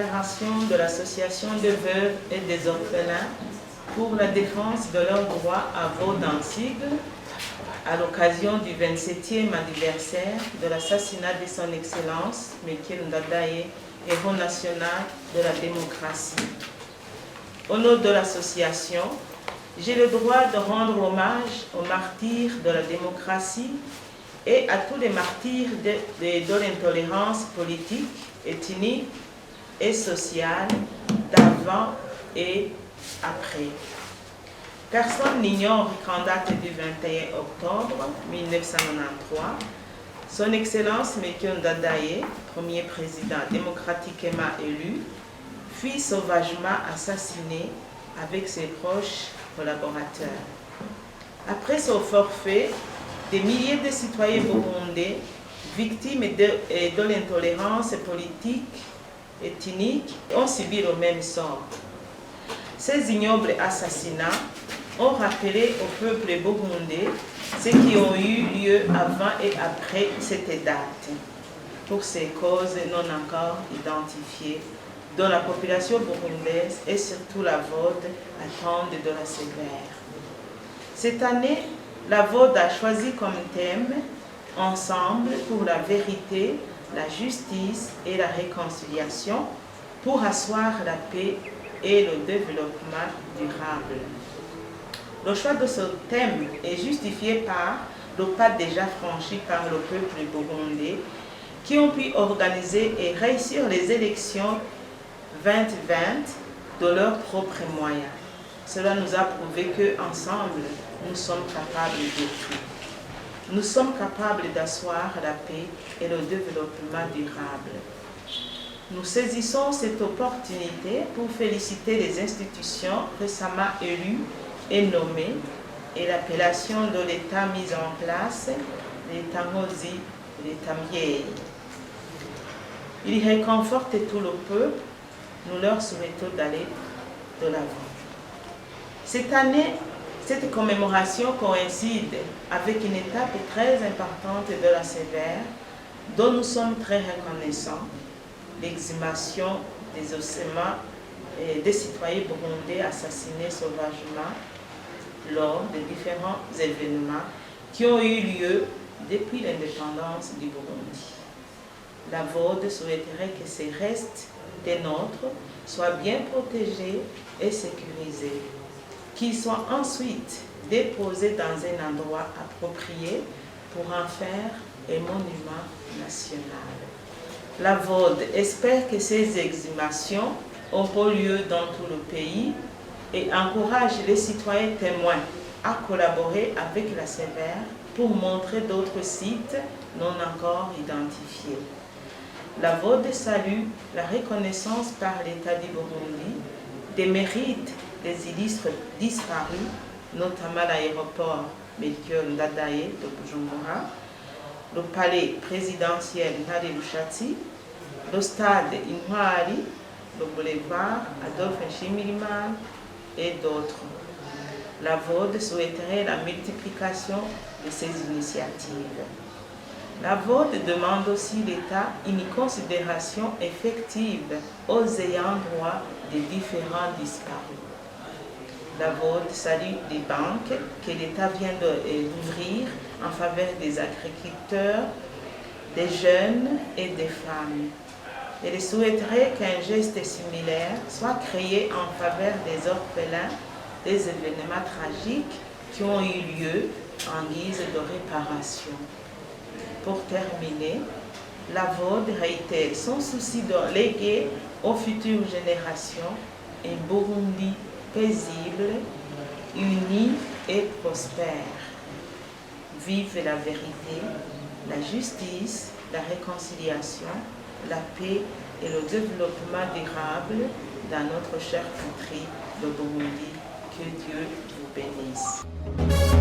déclaration de l'Association des veuves et des orphelins pour la défense de leurs droits à vote en sigle à l'occasion du 27e anniversaire de l'assassinat de son Excellence Melchior Ndadaye, héros national de la démocratie. Au nom de l'association, j'ai le droit de rendre hommage aux martyrs de la démocratie et à tous les martyrs de l'intolérance politique, ethnique et sociale d'avant et après. Personne n'ignore qu'en date du 21 octobre 1993, son Excellence Melchior Ndadaye, premier président démocratiquement élu, fut sauvagement assassiné avec ses proches collaborateurs. Après son forfait, des milliers de citoyens burundais, victimes de l'intolérance politique, ethnique, ont subi le même sort. Ces ignobles assassinats ont rappelé au peuple burundais ce qui ont eu lieu avant et après cette date, pour ces causes non encore identifiées, dont la population burundaise et surtout la VOD attendent de la sévère. Cette année, la VOD a choisi comme thème « Ensemble pour la vérité, la justice et la réconciliation pour asseoir la paix et le développement durable ». Le choix de ce thème est justifié par le pas déjà franchi par le peuple burundais qui ont pu organiser et réussir les élections 2020 de leurs propres moyens. Cela nous a prouvé qu'ensemble, nous sommes capables de tout. Nous sommes capables d'asseoir la paix et le développement durable. Nous saisissons cette opportunité pour féliciter les institutions récemment élues et nommées et l'appellation de l'État mise en place, l'État Mozi, l'État Miei. Il réconforte tout le peuple. Nous leur souhaitons d'aller de l'avant. Cette année, cette commémoration coïncide avec une étape très importante de la sévère dont nous sommes très reconnaissants, l'exhumation des ossements des citoyens burundais assassinés sauvagement lors de différents événements qui ont eu lieu depuis l'indépendance du Burundi. La VOD souhaiterait que ces restes des nôtres soient bien protégés et sécurisés, qu'ils soient ensuite déposés dans un endroit approprié pour en faire un monument national. La VOD espère que ces exhumations auront lieu dans tout le pays et encourage les citoyens témoins à collaborer avec la sévère pour montrer d'autres sites non encore identifiés. La VOD salue la reconnaissance par l'État du Burundi des mérites des illustres disparus, notamment l'aéroport Melchior Ndadaye de Bujumbura, le palais présidentiel Ntare Rushatsi, le stade Intwari, le boulevard Adolphe Nshimirimana et d'autres. La VOD souhaiterait la multiplication de ces initiatives. La VOD demande aussi l'État une considération effective aux ayants droit des différents disparus. La VOD salue les banques que l'État vient d'ouvrir en faveur des agriculteurs, des jeunes et des femmes. Elle souhaiterait qu'un geste similaire soit créé en faveur des orphelins des événements tragiques qui ont eu lieu en guise de réparation. Pour terminer, la VOD réitère son souci de léguer aux futures générations un Burundi paisible, uni et prospère. Vive la vérité, la justice, la réconciliation, la paix et le développement durable dans notre chère patrie, le Burundi. Que Dieu vous bénisse.